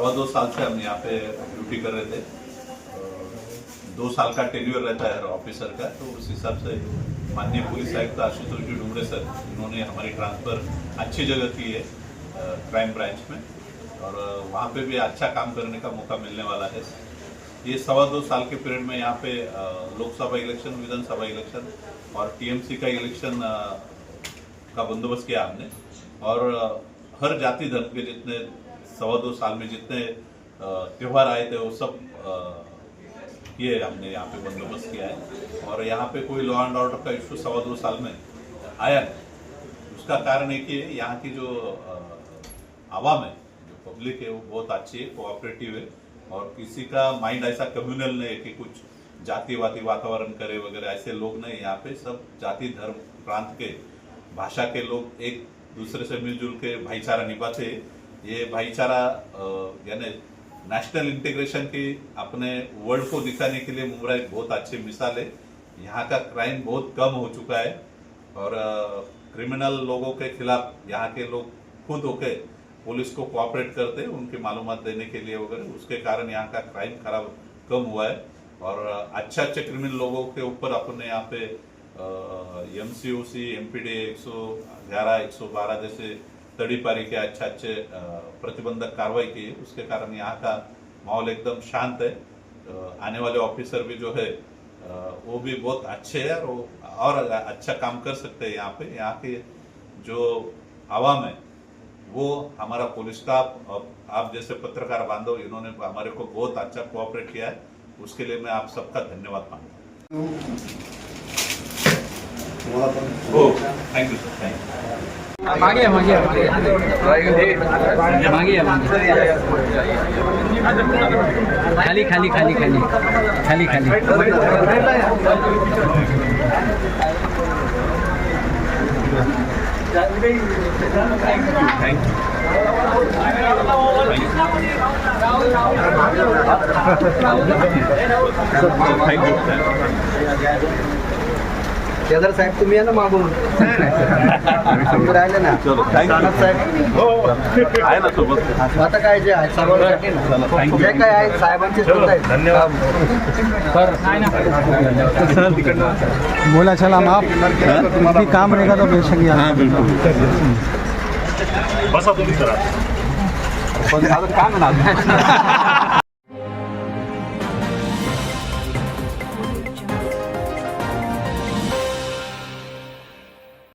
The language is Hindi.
2.25 साल से हम यहाँ पे ड्यूटी कर रहे थे। 2 साल का टेन्योर रहता है ऑफिसर का, तो उस हिसाब से माननीय पुलिस आयुक्त आशुतोष जी डुमरे सर, इन्होंने हमारी ट्रांसफर अच्छी जगह की है क्राइम ब्रांच में, और वहाँ पे भी अच्छा काम करने का मौका मिलने वाला है। ये 2.25 साल के पीरियड में यहाँ पे लोकसभा इलेक्शन, विधानसभा इलेक्शन और टीएमसी का इलेक्शन का बंदोबस्त किया हमने, और हर जाति धर्म के जितने 2.25 साल में जितने त्योहार आए थे वो सब ये हमने यहाँ पे बंदोबस्त किया है। और यहाँ पे कोई लॉ एंड ऑर्डर का इशू 2.25 साल में आया नहीं। उसका कारण है कि यहाँ की जो आवाम है, जो पब्लिक है, वो बहुत अच्छी है, कोऑपरेटिव है, और किसी का माइंड ऐसा कम्युनल नहीं है कि कुछ जातिवादी वातावरण करे वगैरह, ऐसे लोग नहीं। यहाँ पे सब जाति धर्म प्रांत के भाषा के लोग एक दूसरे से मिलजुल के भाईचारा निभाते। ये भाईचारा यानी नेशनल इंटीग्रेशन की अपने वर्ल्ड को दिखाने के लिए मुंब्रा एक बहुत अच्छी मिसाल है। यहाँ का क्राइम बहुत कम हो चुका है, और क्रिमिनल लोगों के खिलाफ यहाँ के लोग खुद होके पुलिस को कोऑपरेट करते हैं उनकी मालूमात देने के लिए वगैरह। उसके कारण यहाँ का क्राइम खराब कम हुआ है, और अच्छे क्रिमिनल लोगों के ऊपर अपने यहाँ पे MCOC, MPD 111, 112 जैसे तड़ीपारी के अच्छे प्रतिबंधक कार्रवाई की है। उसके कारण यहाँ का माहौल एकदम शांत है। आने वाले ऑफिसर भी जो है वो भी बहुत अच्छे हैं, और अच्छा काम कर सकते हैं यहाँ पे। यहाँ के जो आवाम है वो हमारा पुलिस स्टाफ, आप जैसे पत्रकार बांधव, इन्होंने हमारे को बहुत अच्छा कोऑपरेट किया है। उसके लिए मैं आप सबका धन्यवाद मानता हूँ। Thank you sir, thank you. मागे खाली खाली खाली खाली खाली खाली शेजार साहेब तुम्ही या ना मागून तुम्ही राहिले ना साहेब आहे ना सोबत। आता काय जे आहे सर्वांसाठी ना जे काय आहे साहेबांचे धन्यवाद बोला चला आप भी काम रहेगा तो बेशक यहाँ बसा तुम्ही सर, काम ना